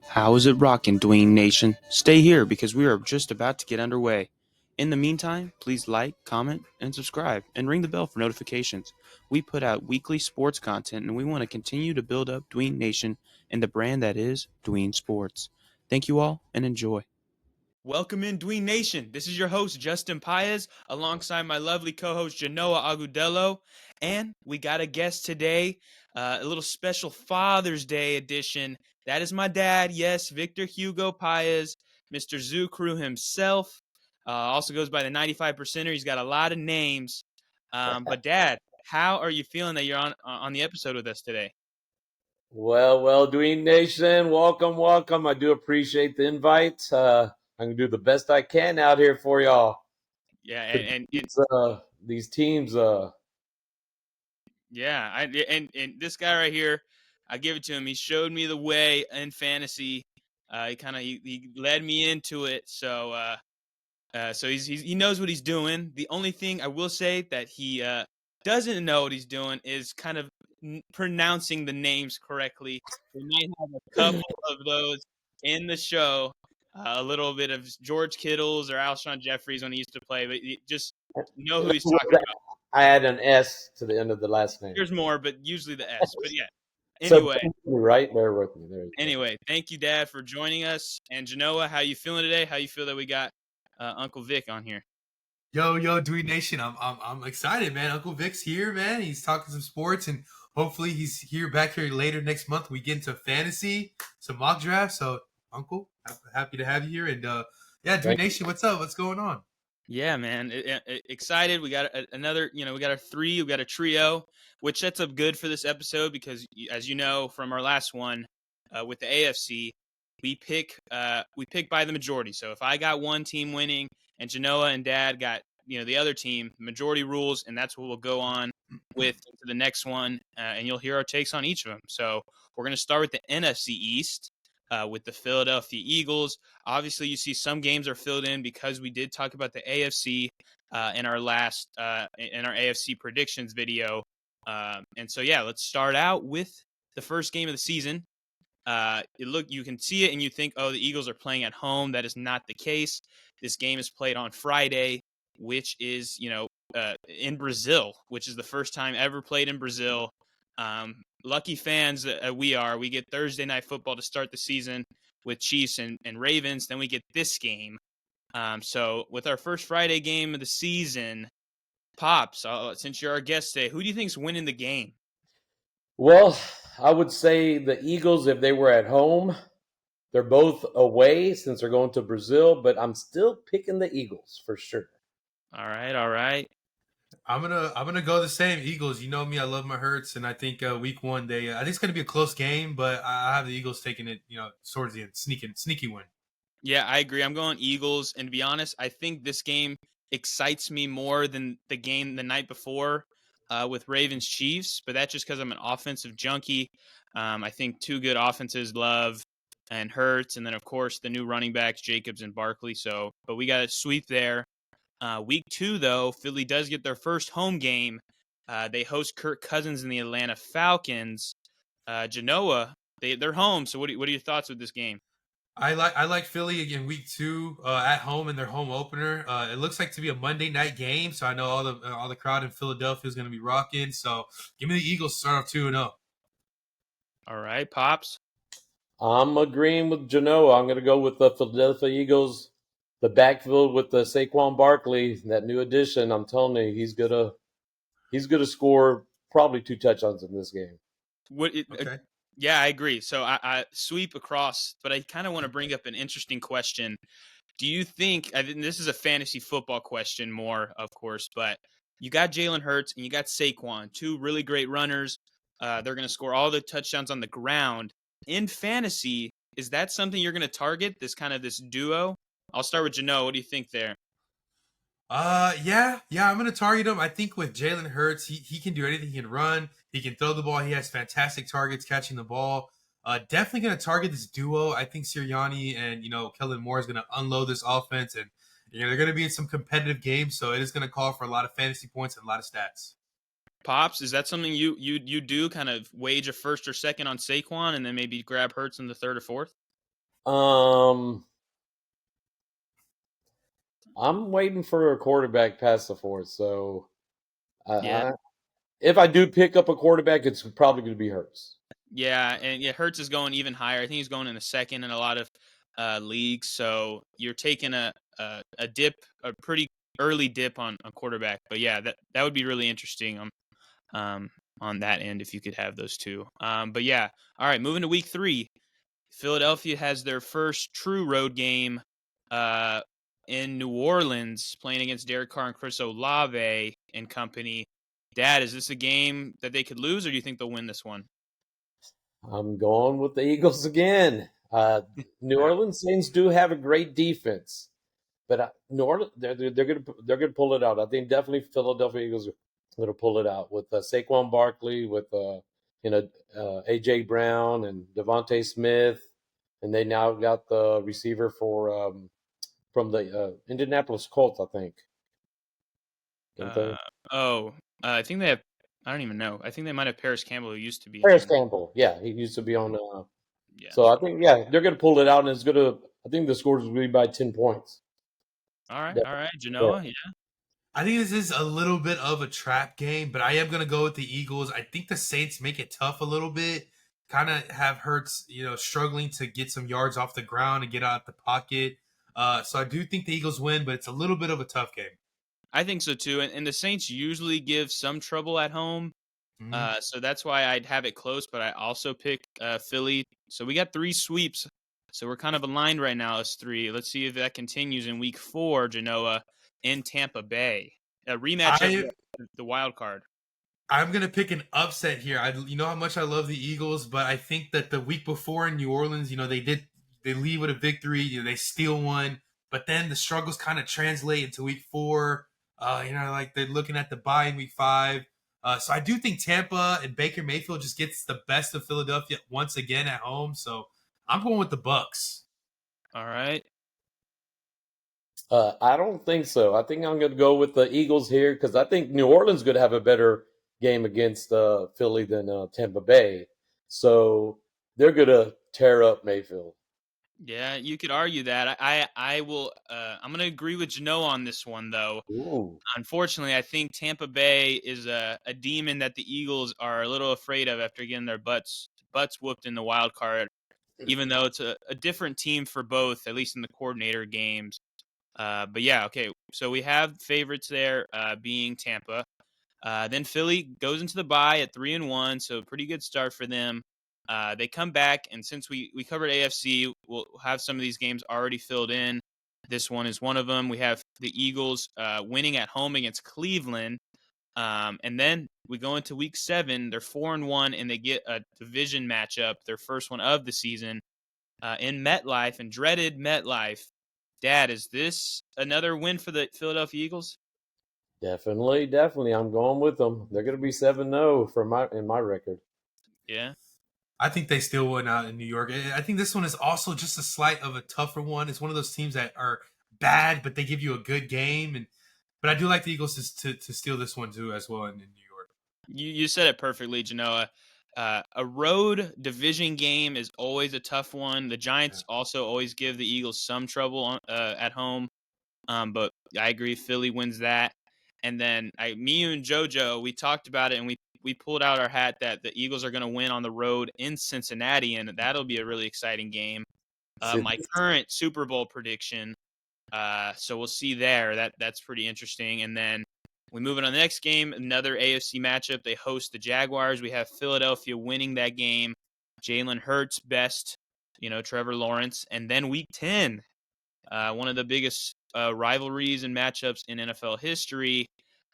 How is it rocking, Dwayne Nation? Stay here because we are just about to get underway. In the meantime, please like, comment, and subscribe, and ring the bell for notifications. We put out weekly sports content, and we want to continue to build up Dwayne Nation and the brand that is Dwayne Sports. Thank you all, and enjoy. Welcome in, Dwayne Nation. This is your host, Justin Paez, alongside my lovely co-host, Genoa Agudelo. And we got a guest today, a little special Father's Day edition. That is my dad, yes, Victor Hugo Paez, Mr. Zoo Crew himself. Also goes by the 95%er. He's got a lot of names. But Dad, how are you feeling that you're on the episode with us today? Well, Dwayne Nation, welcome. I do appreciate the invite. I'm gonna do the best I can out here for y'all. Yeah, and These teams. Yeah, and this guy right here, I give it to him. He showed me the way in fantasy. He led me into it. So he knows what he's doing. The only thing I will say that he doesn't know what he's doing is kind of pronouncing the names correctly. We might have a couple of those in the show. A little bit of George Kittles or Alshon Jeffries when he used to play, but you just know who he's talking about. I add an S to the end of the last name. There's more, but usually the S. But yeah. So, right there with me. Anyway, thank you, Dad, for joining us. And Genoa, how you feeling today? How you feel that we got Uncle Vic on here? Yo, Dewey Nation, I'm excited, man. Uncle Vic's here, man. He's talking some sports, and hopefully he's back here later next month. We get into fantasy, some mock drafts. So, Uncle, happy to have you here. And yeah, Dewey Nation, what's up? What's going on? Yeah, man, excited. We got another, we got we got a trio, which sets up good for this episode because, as you know from our last one with the AFC, we pick by the majority. So if I got one team winning and Genoa and Dad got the other team, majority rules, and that's what we'll go on with to the next one, and you'll hear our takes on each of them. So we're gonna start with the NFC East. With the Philadelphia Eagles. Obviously, you see some games are filled in because we did talk about the AFC in our last in our AFC predictions video. And so, yeah, let's start out with the first game of the season. You can see it and you think, oh, the Eagles are playing at home. That is not the case. This game is played on Friday, which is in Brazil, which is the first time ever played in Brazil. Lucky fans we get Thursday night football to start the season with Chiefs and Ravens. Then we get this game. So with our first Friday game of the season, Pops, since you're our guest today, who do you think's winning the game? Well, I would say the Eagles if they were at home. They're both away since they're going to Brazil, but I'm still picking the Eagles for sure. All right. I'm gonna go the same Eagles. You know me, I love my Hurts, and I think week one I think it's gonna be a close game, but I have the Eagles taking it, towards the end, sneaky win. Yeah, I agree. I'm going Eagles, and to be honest, I think this game excites me more than the game the night before with Ravens Chiefs, but that's just because I'm an offensive junkie. I think two good offenses, Love and Hurts, and then of course the new running backs, Jacobs and Barkley. So, but we got a sweep there. Week 2, though, Philly does get their first home game. They host Kirk Cousins and the Atlanta Falcons. Genoa, they're home. So what are your thoughts with this game? I like Philly in week 2 at home in their home opener. It looks like to be a Monday night game, so I know all the crowd in Philadelphia is going to be rocking. So give me the Eagles start off 2-0. All right, Pops. I'm agreeing with Genoa. I'm going to go with the Philadelphia Eagles. The backfield with the Saquon Barkley, that new addition. I'm telling you, he's gonna score probably 2 touchdowns in this game. Okay. Yeah, I agree. So I sweep across, but I kind of want to bring up an interesting question. Do you think this is a fantasy football question more, of course, but you got Jalen Hurts and you got Saquon, 2 really great runners. They're going to score all the touchdowns on the ground. In fantasy, is that something you're going to target, this duo? I'll start with Genoa. What do you think there? Yeah, I'm going to target him. I think with Jalen Hurts, he can do anything. He can run. He can throw the ball. He has fantastic targets catching the ball. Definitely going to target this duo. I think Sirianni and, Kellen Moore is going to unload this offense. And, they're going to be in some competitive games. So it is going to call for a lot of fantasy points and a lot of stats. Pops, is that something you do, kind of wage a first or second on Saquon and then maybe grab Hurts in the third or fourth? Um, I'm waiting for a quarterback past the fourth. So, Yeah. I, if I do pick up a quarterback, it's probably going to be Hurts. Yeah, and yeah, Hurts is going even higher. I think he's going in the second in a lot of leagues. So you're taking a dip, a pretty early dip on quarterback. But yeah, that would be really interesting on that end if you could have those two. But yeah, all right, moving to week 3. Philadelphia has their first true road game uh, in New Orleans, playing against Derek Carr and Chris Olave and company. Dad, is this a game that they could lose, or do you think they'll win this one? I'm going with the Eagles again. New Orleans Saints do have a great defense, but New Orleans they're gonna pull it out. I think definitely Philadelphia Eagles are gonna pull it out with Saquon Barkley, with AJ Brown and Devontae Smith, and they now got the receiver from the Indianapolis Colts, I think. Don't Uh, they? I think they have. I don't even know. I think they might have Paris Campbell, who used to be in Paris them. Campbell, yeah, he used to be on. Yeah. So I think they're gonna pull it out, and it's gonna. I think the scores will be by 10 points. All right, Yeah. Genoa. Yeah. I think this is a little bit of a trap game, but I am going to go with the Eagles. I think the Saints make it tough a little bit. Kind of have Hurts, struggling to get some yards off the ground and get out the pocket. So I do think the Eagles win, but it's a little bit of a tough game. I think so too. And the Saints usually give some trouble at home. Mhm. So that's why I'd have it close, but I also pick Philly. So we got 3 sweeps. So we're kind of aligned right now as 3. Let's see if that continues in week 4, Genoa, in Tampa Bay. A rematch of I the wild card. I'm gonna pick an upset here. You know how much I love the Eagles, but I think that the week before in New Orleans, they leave with a victory. They steal one, but then the struggles kind of translate into week 4. Like they're looking at the bye in week 5. So I do think Tampa and Baker Mayfield just gets the best of Philadelphia once again at home. So I'm going with the Bucks. All right. I don't think so. I think I'm going to go with the Eagles here because I think New Orleans going to have a better game against Philly than Tampa Bay. So they're going to tear up Mayfield. Yeah, you could argue that. I will. I'm going to agree with Genoa on this one, though. Ooh. Unfortunately, I think Tampa Bay is a demon that the Eagles are a little afraid of after getting their butts whooped in the wild card. Even though it's a different team for both, at least in the coordinator games. But yeah, okay. So we have favorites there, being Tampa. Then Philly goes into the bye at 3-1, so pretty good start for them. They come back, and since we covered AFC, we'll have some of these games already filled in. This one is one of them. We have the Eagles winning at home against Cleveland, and then we go into Week 7. They're 4-1, and they get a division matchup, their first one of the season, in MetLife, and dreaded MetLife. Dad, is this another win for the Philadelphia Eagles? Definitely, definitely. I'm going with them. They're going to be 7-0 in my record. Yeah. I think they still win out in New York. I think this one is also just a slight of a tougher one. It's one of those teams that are bad, but they give you a good game. But I do like the Eagles to steal this one too, as well in New York. You said it perfectly, Genoa. A road division game is always a tough one. The Yeah. Giants also always give the Eagles some trouble at home. But I agree, Philly wins that. And then me and JoJo, we talked about it, and we pulled out our hat that the Eagles are going to win on the road in Cincinnati, and that'll be a really exciting game. My current Super Bowl prediction. So we'll see there. That's pretty interesting. And then we move on to the next game, another AFC matchup. They host the Jaguars. We have Philadelphia winning that game. Jalen Hurts best, Trevor Lawrence. And then week 10, one of the biggest rivalries and matchups in NFL history.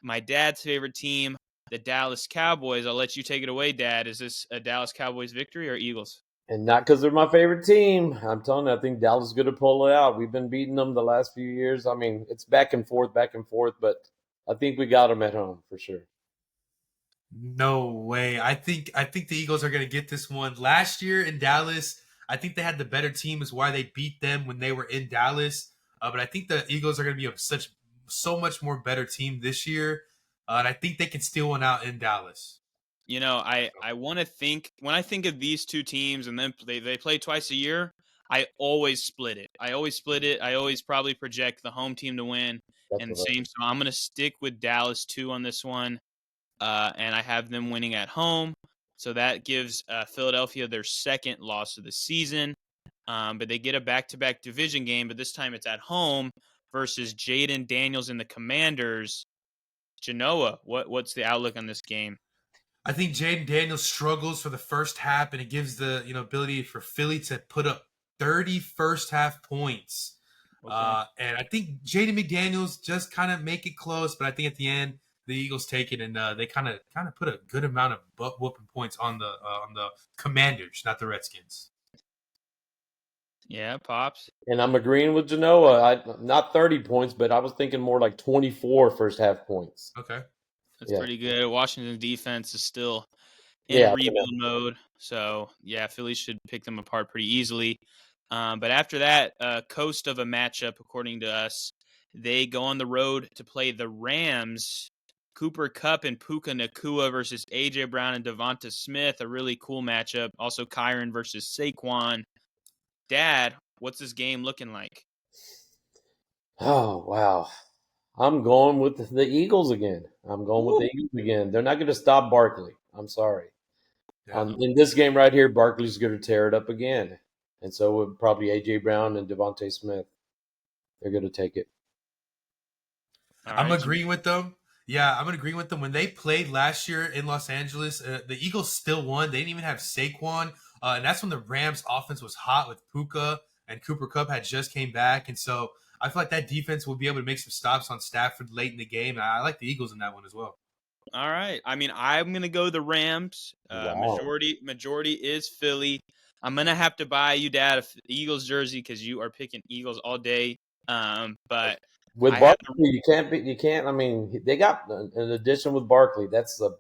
My dad's favorite team, the Dallas Cowboys. I'll let you take it away, Dad. Is this a Dallas Cowboys victory or Eagles? And not because they're my favorite team. I'm telling you, I think Dallas is going to pull it out. We've been beating them the last few years. I mean, it's back and forth, but I think we got them at home for sure. No way. I think the Eagles are going to get this one. Last year in Dallas, I think they had the better team, is why they beat them when they were in Dallas. But I think the Eagles are going to be so much more better team this year. and I think they can steal one out in Dallas. I want to think when I think of these two teams, and then they play twice a year. I always split it. I always probably project the home team to win, That's and the what I same. So I'm going to stick with Dallas 2 on this one, and I have them winning at home. So that gives Philadelphia their second loss of the season. But they get a back-to-back division game, but this time it's at home versus Jaden Daniels and the Commanders. Genoa, what's the outlook on this game? I think Jaden Daniels struggles for the first half, and it gives the ability for Philly to put up 30 first half points. Okay. And I think Jaden McDaniels just kind of make it close, but I think at the end the Eagles take it, and they kind of put a good amount of butt whooping points on the Commanders, not the Redskins. Yeah, Pops. And I'm agreeing with Genoa. Not 30 points, but I was thinking more like 24 first half points. Okay. That's Yeah. pretty good. Washington's defense is still in Yeah, rebuild mode. So, yeah, Philly should pick them apart pretty easily. But after that, coast of a matchup, according to us, they go on the road to play the Rams. Cooper Kupp and Puka Nakua versus A.J. Brown and Devonta Smith, a really cool matchup. Also, Kyron versus Saquon. Dad, what's this game looking like? Oh, wow. I'm going with the Eagles again. I'm going with Ooh. the Eagles again. They're not going to stop Barkley. I'm sorry. Yeah. In this game right here, Barkley's going to tear it up again. And so would probably A.J. Brown and Devontae Smith. They're going to take it. All I'm right. agreeing with them. Yeah, I'm agreeing with them. When they played last year in Los Angeles, the Eagles still won. They didn't even have Saquon, and that's when the Rams' offense was hot with Puka, and Cooper Kupp had just came back, and so I feel like that defense will be able to make some stops on Stafford late in the game. And I like the Eagles in that one as well. All right. I mean, I'm gonna go the Rams. Wow. Majority is Philly. I'm gonna have to buy you, Dad, a Eagles jersey because you are picking Eagles all day. But With I have Barkley, you can't. I mean, they got an addition with Barkley. That's a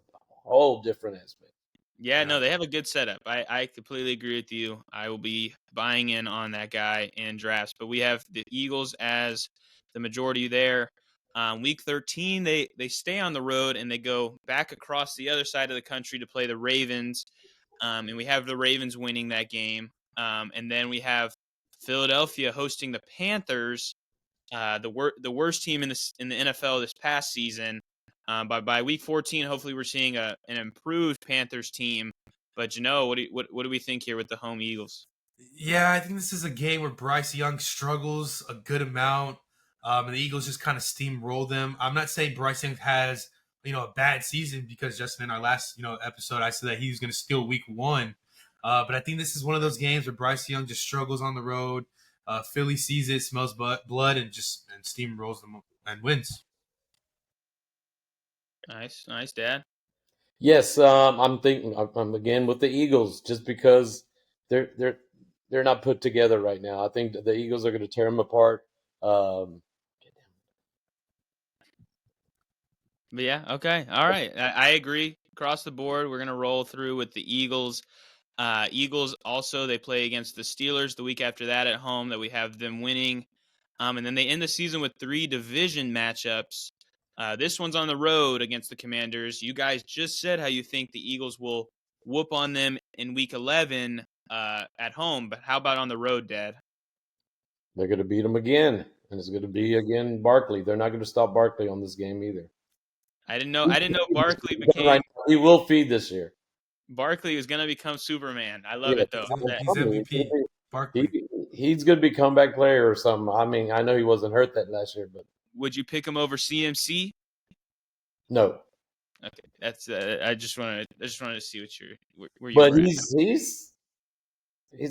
whole different aspect. yeah, no, they have a good setup. I completely agree with you. I will be buying in on that guy in drafts. But we have the Eagles as the majority there. Week 13, they stay on the road and they go back across the other side of the country to play the Ravens. And we have the Ravens winning that game. And then we have Philadelphia hosting the Panthers, the worst team in the NFL this past season. By week 14, hopefully we're seeing an improved Panthers team. But what do we think here with the home Eagles? Yeah, I think this is a game where Bryce Young struggles a good amount, and the Eagles just kind of steamroll them. I'm not saying Bryce Young has a bad season because Justin in our last episode I said that he was going to steal Week 1, but I think this is one of those games where Bryce Young just struggles on the road. Philly sees it, smells blood, and steamrolls them and wins. Nice, Dad. Yes, I'm thinking. I'm again with the Eagles just because they're not put together right now. I think the Eagles are going to tear them apart. But yeah, okay, all right. I agree. Across the board, we're gonna roll through with the Eagles. Eagles also they play against the Steelers the week after that at home. That we have them winning. And then they end the season with 3 division matchups. This one's on the road against the Commanders. You guys just said how you think the Eagles will whoop on them in Week 11 at home, but how about on the road, Dad? They're going to beat them again, and it's going to be again Barkley. They're not going to stop Barkley on this game either. I didn't know Barkley became He will feed this year. Barkley was going to become Superman. I love it though. He's MVP. Barkley. He's going to be comeback player or something. I mean, I know he wasn't hurt that last year, but Would you pick him over CMC? no. Okay, that's I just wanted to see where you But were. he's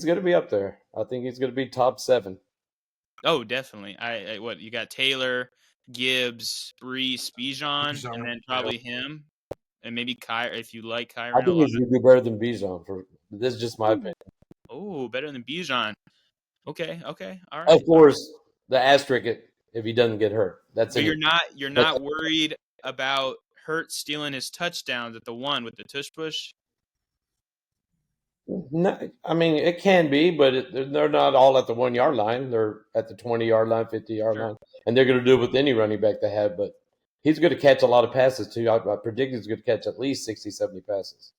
going to be up there. I think he's going to be top 7. Oh, definitely. What you got? Taylor, Gibbs, Brees, Bijan, and then probably him, and maybe Kyrie if you like Kyrie. I think he's going to do better than Bijan. This is just my opinion. Oh, better than Bijan. Okay, all right. Of course, the asterisk if he doesn't get hurt. That's So it. you're not worried about Hurt stealing his touchdowns at the one with the tush push? No, I mean, it can be, but they're not all at the 1 yard line. They're at the 20 yard line, 50 yard Sure. line, and they're going to do it with any running back they have. But He's going to catch a lot of passes, too. I predict he's going to catch at least 60, 70 passes.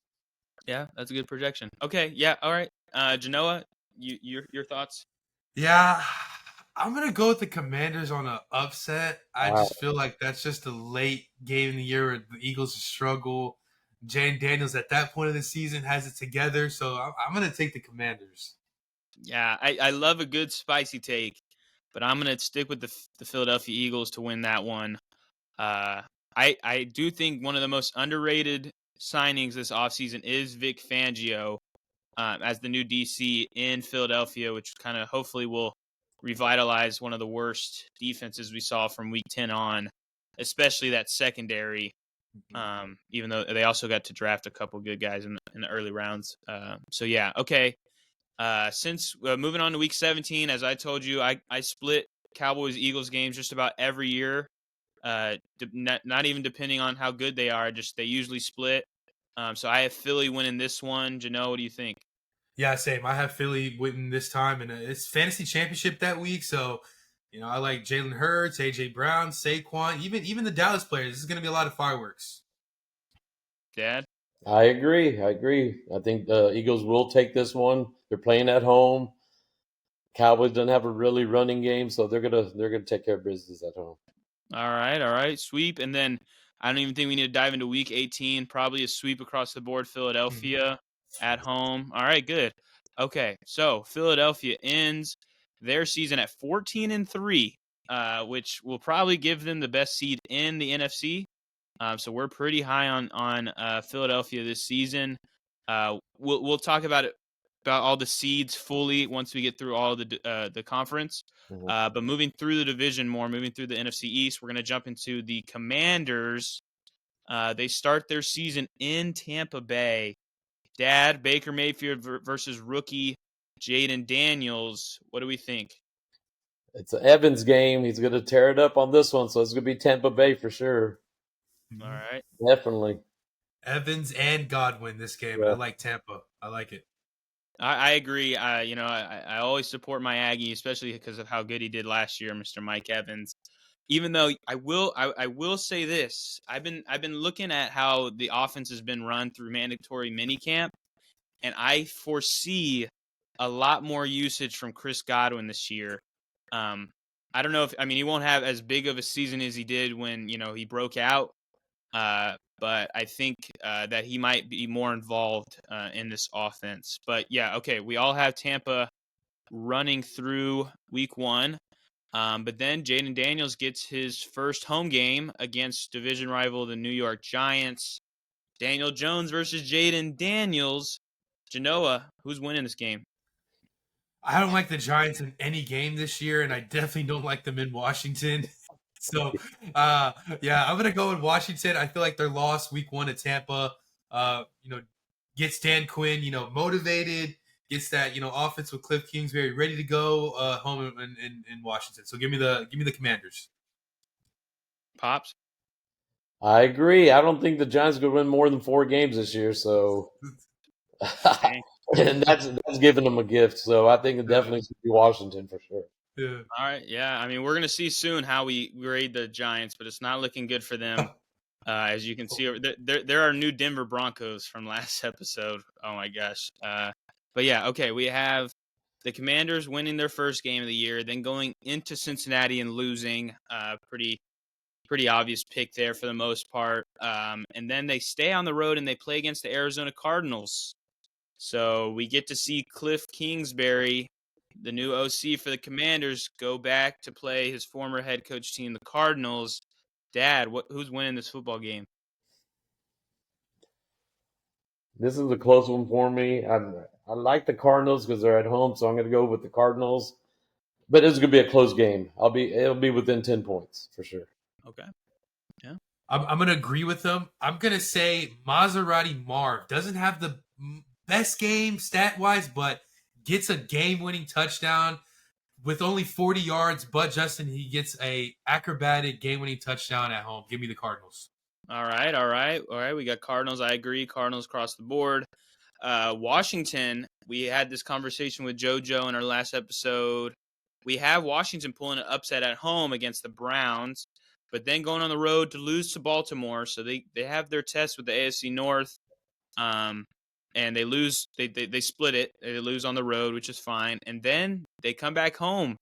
Yeah, that's a good projection. Okay, yeah, all right. Genoa, your thoughts? Yeah, I'm gonna go with the Commanders on an upset. I Wow. just feel like that's just a late game in the year where the Eagles struggle. Jane Daniels at that point of the season has it together, so I'm gonna take the Commanders. Yeah, I love a good spicy take, but I'm gonna stick with the Philadelphia Eagles to win that one. Uh, I do think one of the most underrated signings this offseason is Vic Fangio as the new DC in Philadelphia, which kind of hopefully will revitalize one of the worst defenses we saw from Week 10 on, especially that secondary. Even though they also got to draft a couple good guys in the early rounds. So yeah, okay. Since moving on to Week 17, as I told you, I split Cowboys Eagles games just about every year. Not even depending on how good they are, just they usually split. So I have Philly winning this one. Jano, what do you think? Yeah, same. I have Philly winning this time, and it's fantasy championship that week. So, I like Jalen Hurts, AJ Brown, Saquon, even the Dallas players. This is going to be a lot of fireworks. Dad? I agree. I think the Eagles will take this one. They're playing at home. Cowboys don't have a really running game, so they're gonna take care of business at home. All right. Sweep. And then I don't even think we need to dive into Week 18. Probably a sweep across the board. Mhm. Philadelphia at home. All right, good. Okay, so Philadelphia ends their season at 14-3, which will probably give them the best seed in the NFC. So we're pretty high on Philadelphia this season. We'll talk about all the seeds fully once we get through all the conference. Mhm. But moving through the division more, moving through the NFC East, we're going to jump into the Commanders. They start their season in Tampa Bay. Dad, Baker Mayfield versus rookie Jaden Daniels. What do we think? It's an Evans game. He's gonna tear it up on this one, so it's gonna be Tampa Bay for sure. All Mhm. right. Definitely. Evans and Godwin this game, and I Yeah. like Tampa. I like it. I agree. I always support my Aggie, especially because of how good he did last year, Mr. Mike Evans. Even though I will say this, I've been looking at how the offense has been run through mandatory minicamp, and I foresee a lot more usage from Chris Godwin this year. Um, I don't know if he won't have as big of a season as he did when he broke out, but I think that he might be more involved in this offense. But yeah, okay, we all have Tampa running through Week 1. But then Jaden Daniels gets his first home game against division rival the New York Giants. Daniel Jones versus Jaden Daniels. Genoa, who's winning this game? I don't like the Giants in any game this year, and I definitely don't like them in Washington. So, yeah, I'm gonna go with Washington. I feel like their loss week 1 at Tampa, uh, you know, gets Dan Quinn, motivated, gets that offense with Cliff Kingsbury ready to go home in Washington. So give me the Commanders. Pops? I agree. I don't think the Giants are gonna win more than 4 games this year, so Dang. and that's giving them a gift. So I think it Yeah, definitely should be Washington for sure. yeah. All right, yeah. We're gonna see soon how we grade the Giants, but it's not looking good for them. As you can see, there are new Denver Broncos from last episode. Oh my gosh. But yeah, okay. We have the Commanders winning their first game of the year, then going into Cincinnati and losing. Pretty obvious pick there for the most part. And then they stay on the road and they play against the Arizona Cardinals. So we get to see Cliff Kingsbury, the new OC for the Commanders, go back to play his former head coach team, the Cardinals. Dad, who's winning this football game? This is a close one for me. I like the Cardinals because they're at home, so I'm gonna go with the Cardinals. But it's gonna be a close game. It'll be within 10 points for sure. Okay. Yeah. I'm gonna agree with them. I'm gonna say Maserati Marv doesn't have the best game stat wise, but gets a game winning touchdown with only 40 yards. But Justin, he gets a acrobatic game winning touchdown at home. Give me the Cardinals. All right. We got Cardinals. I agree. Cardinals across the board. Washington, we had this conversation with JoJo in our last episode. We have Washington pulling an upset at home against the Browns. but then going on the road to lose to Baltimore. So they have their test with the AFC North. And they lose. They split it. They lose on the road, which is fine. And then they come back home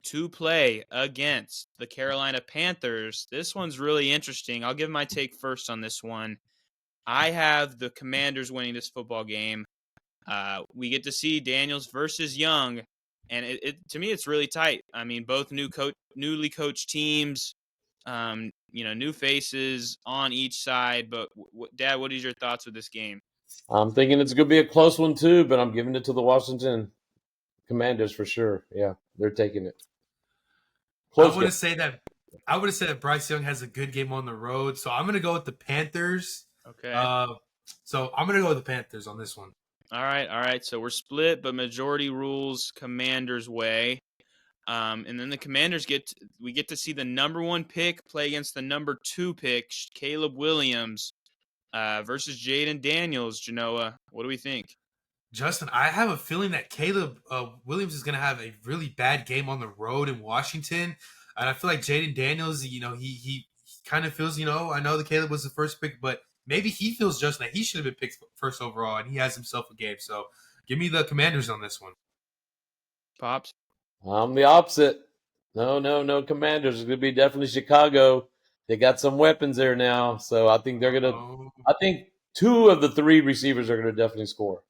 to play against the Carolina Panthers. This one's really interesting. I'll give my take first on this one. I have the Commanders winning this football game. We get to see Daniels versus Young, and to me it's really tight. I mean, both newly coached teams, new faces on each side. But Dad, what is your thoughts with this game? I'm thinking it's going to be a close one too, but I'm giving it to the Washington Commanders for sure. Yeah, they're taking it. I would have said that Bryce Young has a good game on the road, so I'm going to go with the Panthers. Okay. So I'm going to go with the Panthers on this one. All right. So we're split, but majority rules Commanders' way. And then the Commanders we get to see the number 1 pick play against the number 2 pick, Caleb Williams, versus Jaden Daniels. Genoa, what do we think? Justin, I have a feeling that Caleb Williams is going to have a really bad game on the road in Washington, and I feel like Jaden Daniels, he kind of feels, I know that Caleb was the first pick, but maybe he feels, Justin, that he should have been picked first overall, and he has himself a game. So give me the Commanders on this one. Pops? I'm the opposite. No Commanders. It's going to be definitely Chicago. They got some weapons there now, so I think they're going to. I think 2 of the 3 receivers are going to definitely score.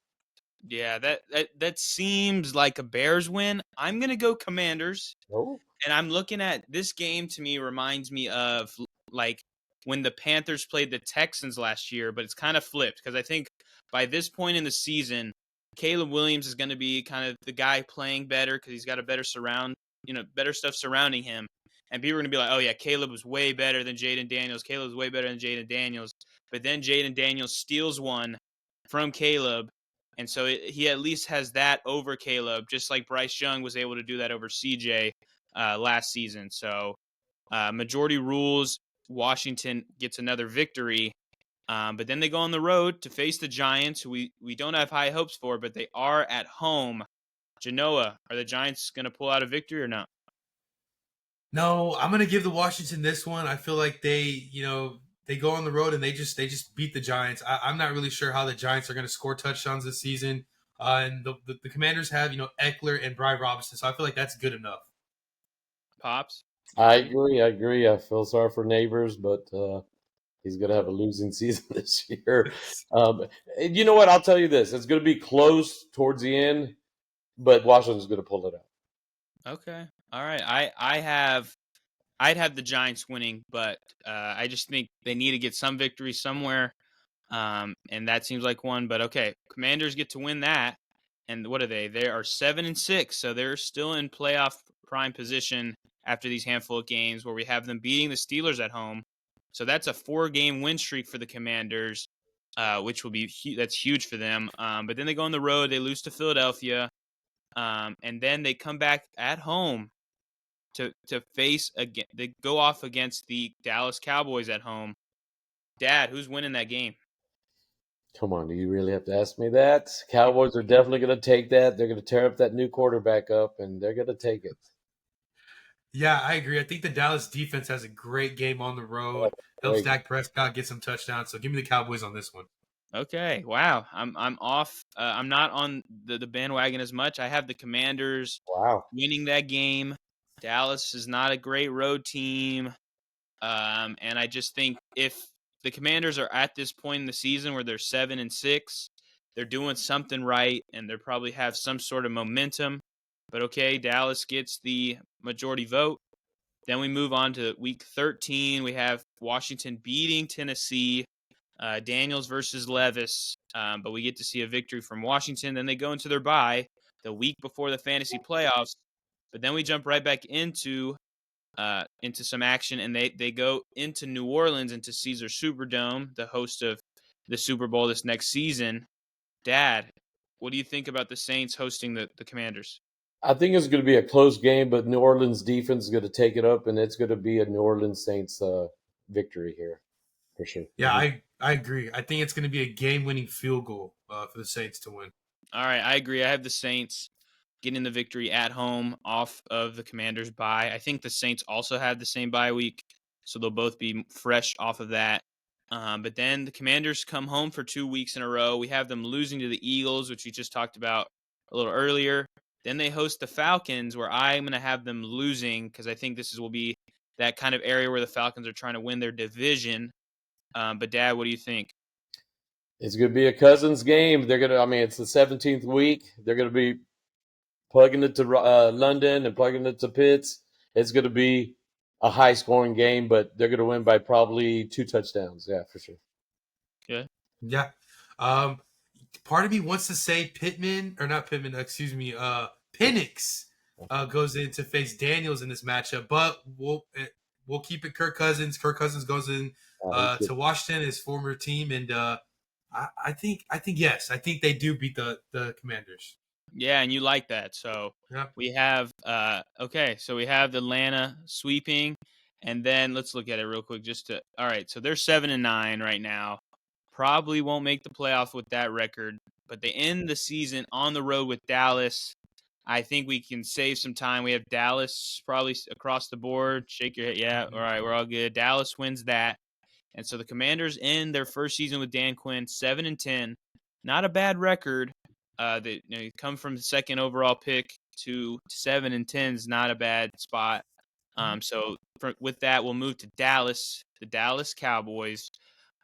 Yeah, that seems like a Bears win. I'm going to go Commanders. Oh. And I'm looking at this game, to me reminds me of like when the Panthers played the Texans last year, but it's kind of flipped because I think by this point in the season, Caleb Williams is going to be kind of the guy playing better because he's got a better better stuff surrounding him. And people are going to be like, oh, yeah, Caleb was way better than Jaden Daniels. Caleb was way better than Jaden Daniels. But then Jaden Daniels steals one from Caleb. And so he at least has that over Caleb, just like Bryce Young was able to do that over CJ last season. So majority rules, Washington gets another victory. But then they go on the road to face the Giants, who we don't have high hopes for, but they are at home. Genoa, are the Giants going to pull out a victory or not? No, I'm going to give the Washington this one. I feel like they go on the road and they just beat the Giants. I'm not really sure how the Giants are going to score touchdowns this season. And the Commanders have, Eckler and Brian Robinson, so I feel like that's good enough. Pops? I agree. I feel sorry for Neighbors, but he's going to have a losing season this year. You know what? I'll tell you this. It's going to be close towards the end, but Washington's going to pull it out. Okay. All right. I'd have the Giants winning, but I just think they need to get some victory somewhere. And that seems like one, but okay. Commanders get to win that. And what are they? They are 7-6, so they're still in playoff prime position after these handful of games where we have them beating the Steelers at home. So that's a 4-game win streak for the Commanders, which will be that's huge for them. But then they go on the road, they lose to Philadelphia, and then they come back at home to face again. They go off against the Dallas Cowboys at home. Dad, who's winning that game? Come on, do you really have to ask me that? Cowboys are definitely going to take that. They're going to tear up that new quarterback up, and they're going to take it. Yeah, I agree. I think the Dallas defense has a great game on the road. Helps Dak Prescott get some touchdowns. So give me the Cowboys on this one. Okay, wow. I'm off. I'm not on the bandwagon as much. I have the Commanders winning that game. Dallas is not a great road team. And I just think if the Commanders are at this point in the season where they're 7-6, they're doing something right, and they probably have some sort of momentum. But okay, Dallas gets the majority vote. Then we move on to week 13. We have Washington beating Tennessee, Daniels versus Levis. But we get to see a victory from Washington. Then they go into their bye the week before the fantasy playoffs. But then we jump right back into some action, and they go into New Orleans, into Caesar Superdome, the host of the Super Bowl this next season. Dad, what do you think about the Saints hosting the Commanders? I think it's going to be a close game, but New Orleans defense is going to take it up, and it's going to be a New Orleans Saints victory here for sure. Yeah, I agree. I think it's going to be a game-winning field goal for the Saints to win. All right, I agree. I have the Saints getting the victory at home off of the Commanders' bye. I think the Saints also have the same bye week. so they'll both be fresh off of that. But then the Commanders come home for 2 weeks in a row. We have them losing to the Eagles, which we just talked about a little earlier. Then they host the Falcons, where I'm going to have them losing because I think will be that kind of area where the Falcons are trying to win their division. But Dad, what do you think? It's going to be a Cousins game. They're going to. I mean, it's the 17th week. They're going to be plugging it to London and plugging it to Pitts. It's going to be a high-scoring game, but they're going to win by probably 2 touchdowns. Yeah, for sure. Yeah. Yeah. Part of me wants to say Pittman, or not Pittman, excuse me, Penix goes in to face Daniels in this matchup, but we'll keep it Kirk Cousins. Kirk Cousins goes in to Washington, his former team, and I think yes, I think they do beat the Commanders. Yeah, and you like that. So Yeah. we have so we have Atlanta sweeping, and then let's look at it real quick all right, so they're 7-9 right now. Probably won't make the playoff with that record, but they end the season on the road with Dallas. I think we can save some time. We have Dallas probably across the board. Shake your head. Yeah, all right, we're all good. Dallas wins that. And so the Commanders end their first season with Dan Quinn 7-10. Not a bad record. They come from the second overall pick to 7-10 is not a bad spot. So with that, we'll move to Dallas, the Dallas Cowboys.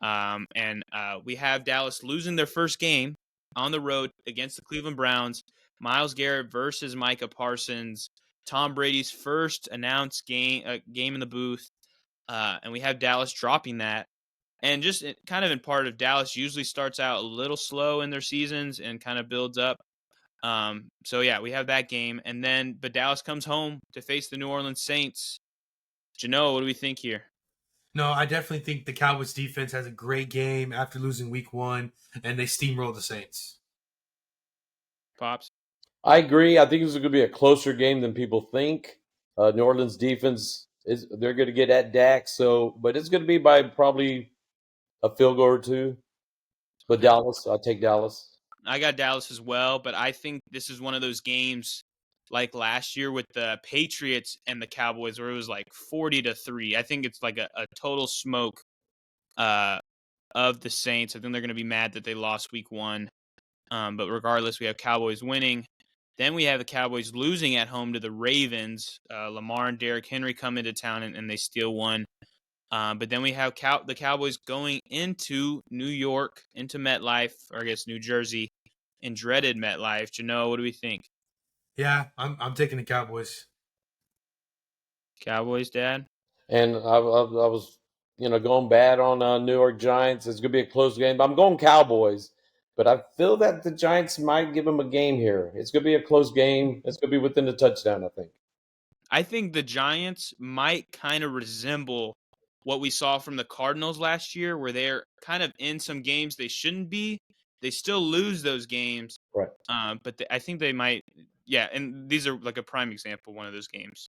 And we have Dallas losing their first game on the road against the Cleveland Browns. Myles Garrett versus Micah Parsons. Tom Brady's first announced game in the booth. And we have Dallas dropping that. And just kind of in part of Dallas usually starts out a little slow in their seasons and kind of builds up. So, yeah, we have that game. But Dallas comes home to face the New Orleans Saints. Jano, what do we think here? No, I definitely think the Cowboys defense has a great game after losing week 1, and they steamroll the Saints. Pops? I agree. I think this is going to be a closer game than people think. New Orleans defense they're going to get at Dak, but it's going to be by probably a field goal or 2. But Dallas, I'll take Dallas. I got Dallas as well, but I think this is one of those games like last year with the Patriots and the Cowboys where it was like 40-3. I think it's like a total smoke of the Saints. I think they're going to be mad that they lost week 1. But regardless, we have Cowboys winning. Then we have the Cowboys losing at home to the Ravens. Lamar and Derrick Henry come into town and they steal one. But then we have the Cowboys going into New York, into MetLife, or I guess New Jersey, in dreaded MetLife. Jano, what do we think? Yeah, I'm taking the Cowboys. Cowboys, Dad? And I was, going bad on New York Giants. It's going to be a close game. But I'm going Cowboys. But I feel that the Giants might give them a game here. It's going to be a close game. It's going to be within a touchdown, I think. I think the Giants might kind of resemble what we saw from the Cardinals last year, where they're kind of in some games they shouldn't be. They still lose those games. Right. But I think they might, yeah, and these are like a prime example of one of those games.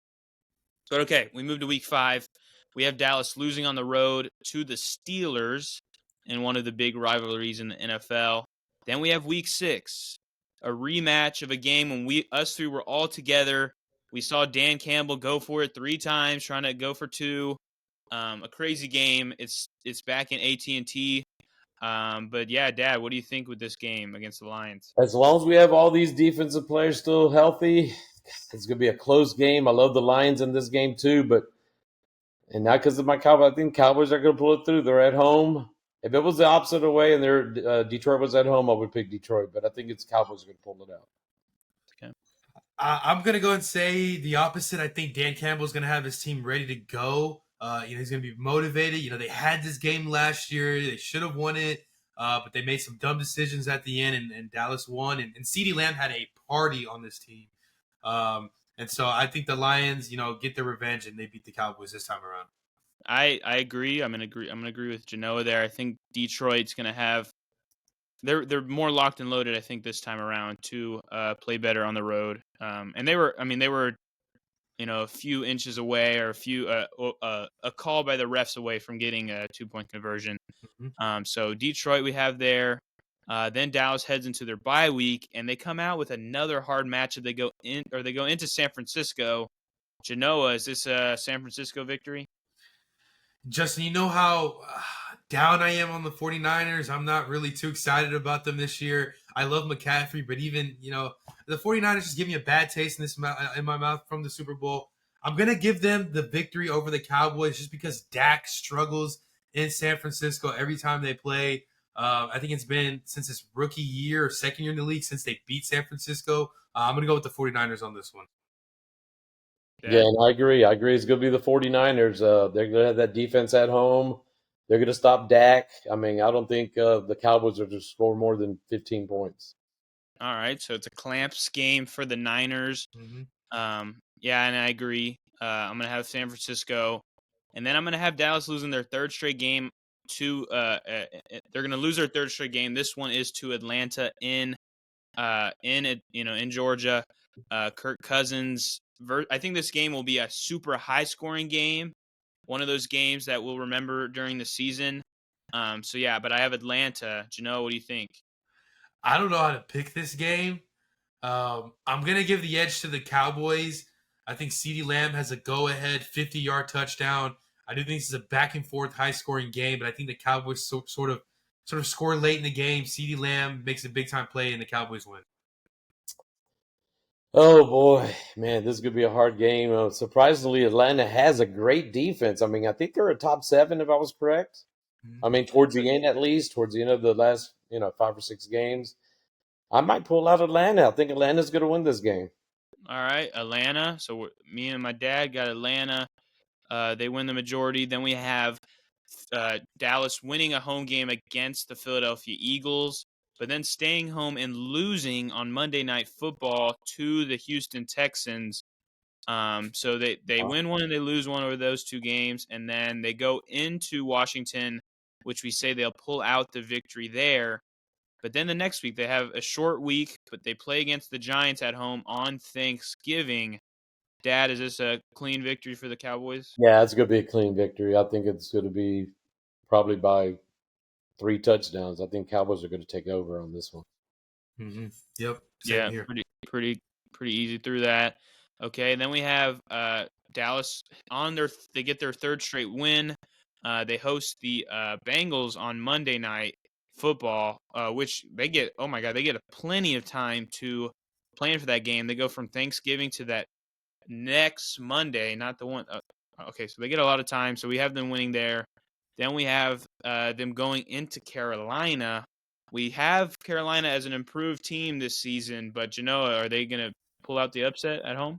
But okay, we move to week 5. We have Dallas losing on the road to the Steelers in one of the big rivalries in the NFL. Then we have week 6, a rematch of a game when us three were all together. We saw Dan Campbell go for it 3 times, trying to go for 2. A crazy game. It's back in AT&T. But yeah, Dad, what do you think with this game against the Lions? As long as we have all these defensive players still healthy, it's going to be a close game. I love the Lions in this game too, and not because of my Cowboys. I think Cowboys are going to pull it through. They're at home. If it was the opposite way and Detroit was at home, I would pick Detroit. But I think it's Cowboys going to pull it out. Okay. I'm going to go and say the opposite. I think Dan Campbell's going to have his team ready to go. He's going to be motivated. They had this game last year. They should have won it, but they made some dumb decisions at the end, and Dallas won. And CeeDee Lamb had a party on this team. And so I think the Lions, get their revenge, and they beat the Cowboys this time around. I agree. I'm gonna agree with Genoa there. I think Detroit's gonna have they're more locked and loaded. I think this time around to play better on the road. And they were a few inches away or a call by the refs away from getting a 2-point conversion. Mm-hmm. So Detroit we have there. Then Dallas heads into their bye week, and they come out with another hard matchup. They go into San Francisco. Genoa, is this a San Francisco victory? Justin, you know how down I am on the 49ers. I'm not really too excited about them this year. I love McCaffrey, but even, the 49ers just give me a bad taste in my mouth from the Super Bowl. I'm going to give them the victory over the Cowboys just because Dak struggles in San Francisco every time they play. I think it's been since his rookie year or second year in the league since they beat San Francisco. I'm going to go with the 49ers on this one. Yeah, Dad. and I agree. I agree. It's going to be the 49ers. They're going to have that defense at home. They're going to stop Dak. I mean, I don't think the Cowboys are going to score more than 15 points. All right, so it's a clamps game for the Niners. Mm-hmm. Yeah, and I agree. I'm gonna have San Francisco, and then I'm gonna have Dallas losing their third straight game to. They're gonna lose their third straight game. This one is to Atlanta in Georgia. Kirk Cousins. I think this game will be a super high scoring game. One of those games that we'll remember during the season. So yeah, but I have Atlanta. Jano, what do you think? I don't know how to pick this game. I'm going to give the edge to the Cowboys. I think CeeDee Lamb has a go-ahead 50-yard touchdown. I do think this is a back-and-forth, high-scoring game, but I think the Cowboys sort of score late in the game. CeeDee Lamb makes a big-time play, and the Cowboys win. Oh boy, man, this is going to be a hard game. Surprisingly, Atlanta has a great defense. I mean, I think they're a top 7, if I was correct. I mean, towards the end, at least, towards the end of the last, 5 or 6 games. I might pull out Atlanta. I think Atlanta's going to win this game. All right, Atlanta. So me and my dad got Atlanta. They win the majority. Then we have Dallas winning a home game against the Philadelphia Eagles, but then staying home and losing on Monday Night Football to the Houston Texans. So they win one and they lose one over those two games, and then they go into Washington, which we say they'll pull out the victory there. But then the next week they have a short week, but they play against the Giants at home on Thanksgiving. Dad, is this a clean victory for the Cowboys? Yeah, it's going to be a clean victory. I think it's going to be probably by 3 touchdowns. I think Cowboys are going to take over on this one. Mm-hmm. Yep, same Yeah, here. pretty easy through that. Okay, then we have Dallas they get their third straight win. They host the Bengals on Monday Night Football, which they get. Oh my God, they get plenty of time to plan for that game. They go from Thanksgiving to that next Monday, not the one. Okay, so they get a lot of time. So we have them winning there. Then we have them going into Carolina. We have Carolina as an improved team this season, but Genoa, are they going to pull out the upset at home?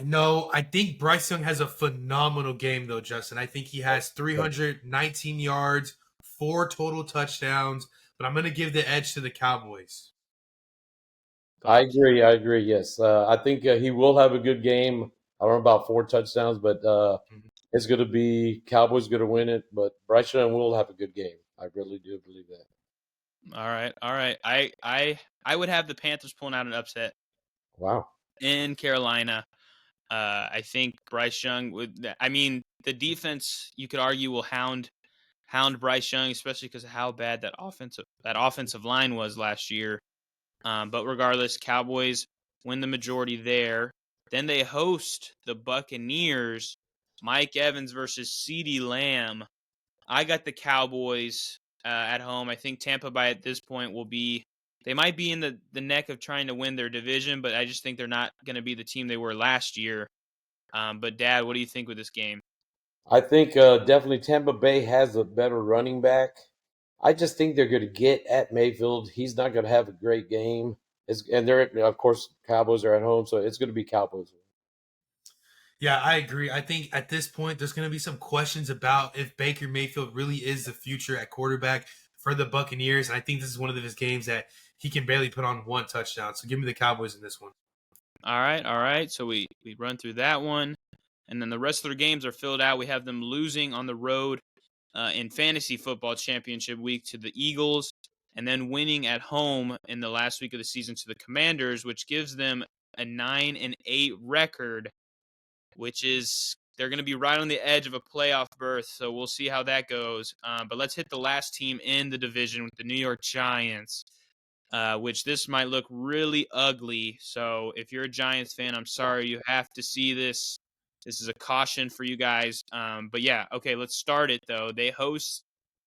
No, I think Bryce Young has a phenomenal game, though, Justin. I think he has 319 yards, 4 total touchdowns, but I'm going to give the edge to the Cowboys. I Thoughts? agree. I agree. Yes. I think he will have a good game. I don't know about 4 touchdowns, but Mhm. it's going to be Cowboys going to win it. But Bryce Young will have a good game. I really do believe that. All right. I would have the Panthers pulling out an upset Wow. in Carolina. I think Bryce Young would. I mean, the defense you could argue will hound Bryce Young, especially because of how bad that offensive line was last year. But regardless, Cowboys win the majority there. Then they host the Buccaneers. Mike Evans versus CeeDee Lamb. I got the Cowboys at home. I think Tampa Bay at this point will be. They might be in the neck of trying to win their division, but I just think they're not going to be the team they were last year. But Dad, what do you think with this game? I think definitely Tampa Bay has a better running back. I just think they're going to get at Mayfield. He's not going to have a great game. And they're, of course, Cowboys are at home, so it's going to be Cowboys. Yeah, I agree. I think at this point, there's going to be some questions about if Baker Mayfield really is the future at quarterback for the Buccaneers. And I think this is one of his games that he can barely put on 1 touchdown. So give me the Cowboys in this one. All right. So we run through that one, and then the rest of their games are filled out. We have them losing on the road in fantasy football championship week to the Eagles, and then winning at home in the last week of the season to the Commanders, which gives them a 9-8 record, which is they're going to be right on the edge of a playoff berth. So we'll see how that goes. But let's hit the last team in the division with the New York Giants. Which this might look really ugly. So if you're a Giants fan, I'm sorry you have to see this. This is a caution for you guys. But yeah, okay, let's start it though. They host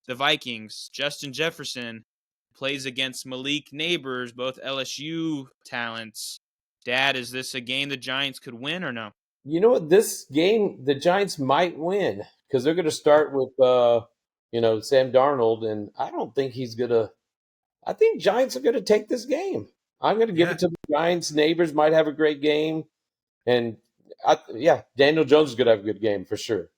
the Vikings. Justin Jefferson plays against Malik Neighbors, both LSU talents. Dad, is this a game the Giants could win or no? You know what? This game, the Giants might win because they're going to start with, Sam Darnold, and I don't think he's going to. I think Giants are going to take this game. I'm going to give Yeah, it to the Giants. Neighbors might have a great game, and Daniel Jones is going to have a good game for sure.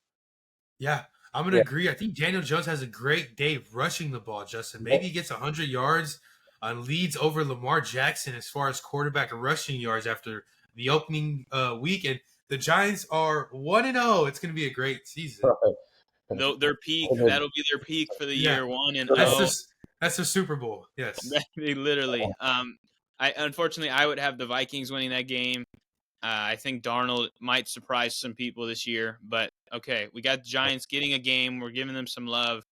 yeah. I'm gonna Yeah. agree. I think Daniel Jones has a great day rushing the ball, Justin. Maybe he gets 100 yards on leads over Lamar Jackson as far as quarterback rushing yards after the opening week. And the Giants are 1-0. It's gonna be a great season. Their peak, that'll be their peak for the Yeah, year, 1 and that's 0. just that's the Super Bowl. Yes. They literally. I unfortunately I would have the Vikings winning that game. I think Darnold might surprise some people this year, but okay, we got the Giants getting a game. We're giving them some love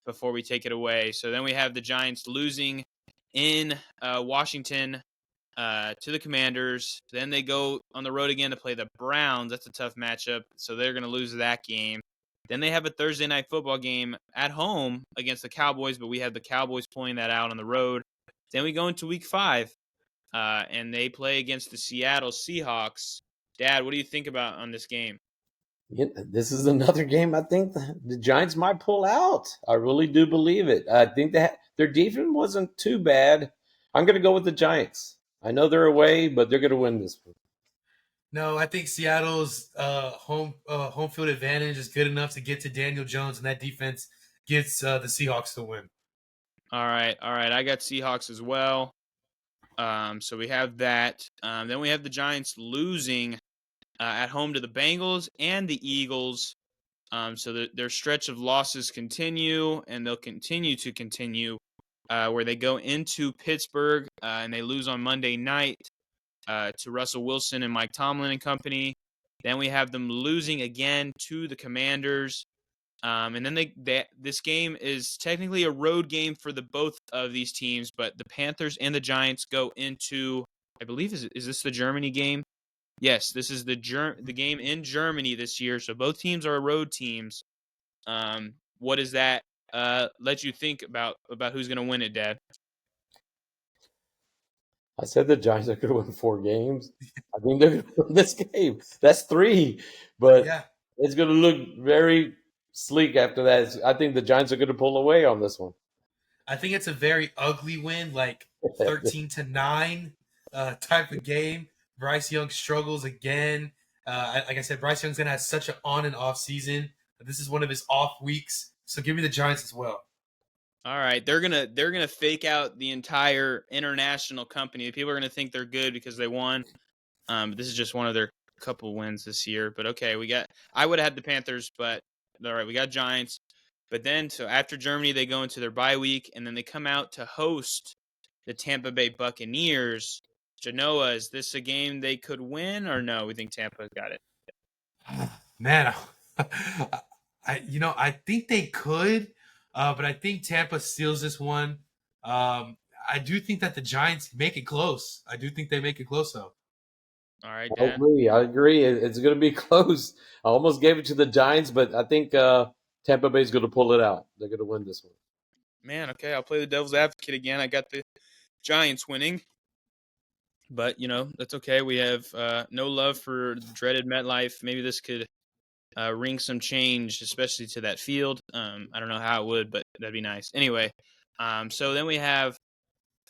before we take it away. So then we have the Giants losing in Washington to the Commanders. Then they go on the road again to play the Browns. That's a tough matchup, so they're going to lose that game. Then they have a Thursday night football game at home against the Cowboys, but we have the Cowboys pulling that out on the road. Then we go into Week 5, and they play against the Seattle Seahawks. Dad, what do you think about on this game? This is another game I think the Giants might pull out. I really do believe it. I think that their defense wasn't too bad. I'm going to go with the Giants. I know they're away, but they're going to win this one. No, I think Seattle's home field advantage is good enough to get to Daniel Jones, and that defense gets the Seahawks to win. All right. I got Seahawks as well. So we have that. Then we have the Giants losing at home to the Bengals and the Eagles. So their stretch of losses continue, and they'll continue to continue, where they go into Pittsburgh and they lose on Monday night to Russell Wilson and Mike Tomlin and company. Then we have them losing again to the Commanders. And then this game is technically a road game for the both of these teams, but the Panthers and the Giants go into, I believe, is this the Germany game? Yes, this is the game in Germany this year. So both teams are road teams. What does that let you think about who's going to win it, Dad? I said the Giants are going to win 4 games. I think they're going to win this game. That's 3, but Yeah, it's going to look very sleek after that. I think the Giants are going to pull away on this one. I think it's a very ugly win, like 13-9 type of game. Bryce Young struggles again. Like I said, Bryce Young's gonna have such an on and off season. This is one of his off weeks, so give me the Giants as well. All right, they're gonna fake out the entire international company. People are gonna think they're good because they won. But this is just one of their couple wins this year. But okay, I would have had the Panthers, but all right, we got Giants. But then, so after Germany, they go into their bye week, and then they come out to host the Tampa Bay Buccaneers. Genoa, is this a game they could win or no? We think Tampa got it. Man, I think they could, but I think Tampa steals this one. I do think that the Giants make it close. I do think they make it close, though. All right, I Dan. agree. It's going to be close. I almost gave it to the Giants, but I think Tampa Bay is going to pull it out. They're going to win this one. Man, okay, I'll play the devil's advocate again. I got the Giants winning. But, that's okay. We have no love for dreaded MetLife. Maybe this could ring some change, especially to that field. I don't know how it would, but that'd be nice. Anyway, so then we have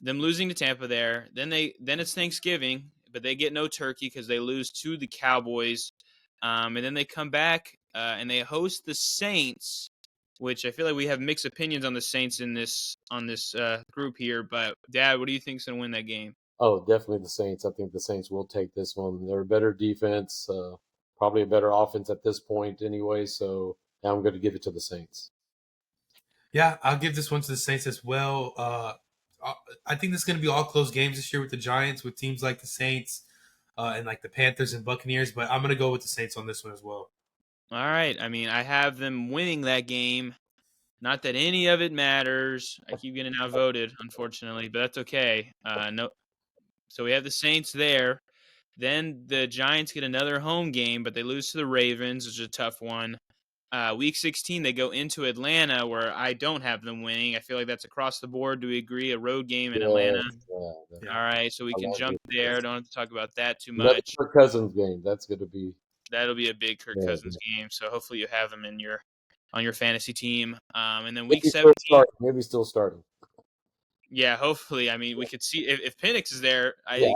them losing to Tampa there. Then it's Thanksgiving, but they get no turkey because they lose to the Cowboys. And then they come back and they host the Saints, which I feel like we have mixed opinions on the Saints on this group here. But Dad, what do you think's gonna win that game? Oh, definitely the Saints. I think the Saints will take this one. They're a better defense, probably a better offense at this point anyway. So now I'm going to give it to the Saints. Yeah, I'll give this one to the Saints as well. I think this is going to be all close games this year with the Giants, with teams like the Saints and like the Panthers and Buccaneers. But I'm going to go with the Saints on this one as well. All right. I mean, I have them winning that game. Not that any of it matters. I keep getting outvoted, unfortunately, but that's okay. No. So we have the Saints there. Then the Giants get another home game, but they lose to the Ravens, which is a tough one. Week 16, they go into Atlanta, where I don't have them winning. I feel like that's across the board. Do we agree? A road game in Atlanta. Yeah. All right, so we I can love jump it. there. Don't have to talk about that too Another much. Kirk Cousins game. That's going to be. That'll be a big Kirk Yeah, Cousins game. So hopefully you have him in on your fantasy team. And then week maybe still 17, starting. Maybe still starting. yeah, hopefully. I mean, we could see if Penix is there. I Yeah.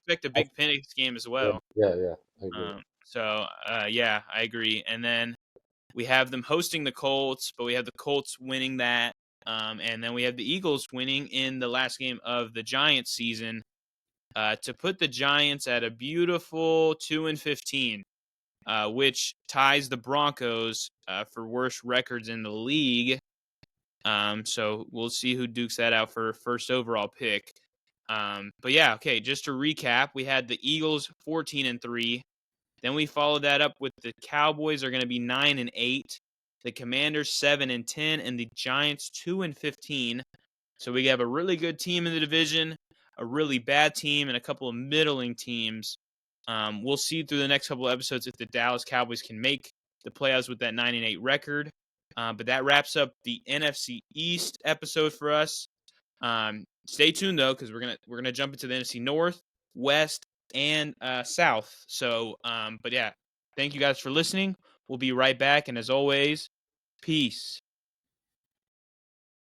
expect a big Penix game as well. Yeah. I agree. Yeah, I agree. And then we have them hosting the Colts, but we have the Colts winning that. And then we have the Eagles winning in the last game of the Giants season to put the Giants at a beautiful 2-15, which ties the Broncos for worst records in the league. So we'll see who dukes that out for first overall pick. But yeah, okay, just to recap, we had the Eagles 14-3. Then we followed that up with the Cowboys are going to be 9-8, the Commanders 7-10, and the Giants 2-15. So we have a really good team in the division, a really bad team, and a couple of middling teams. We'll see through the next couple of episodes if the Dallas Cowboys can make the playoffs with that 9-8 record. But that wraps up the NFC East episode for us. Stay tuned though, because we're gonna jump into the NFC North, West, and South. So, but yeah, thank you guys for listening. We'll be right back, and as always, peace.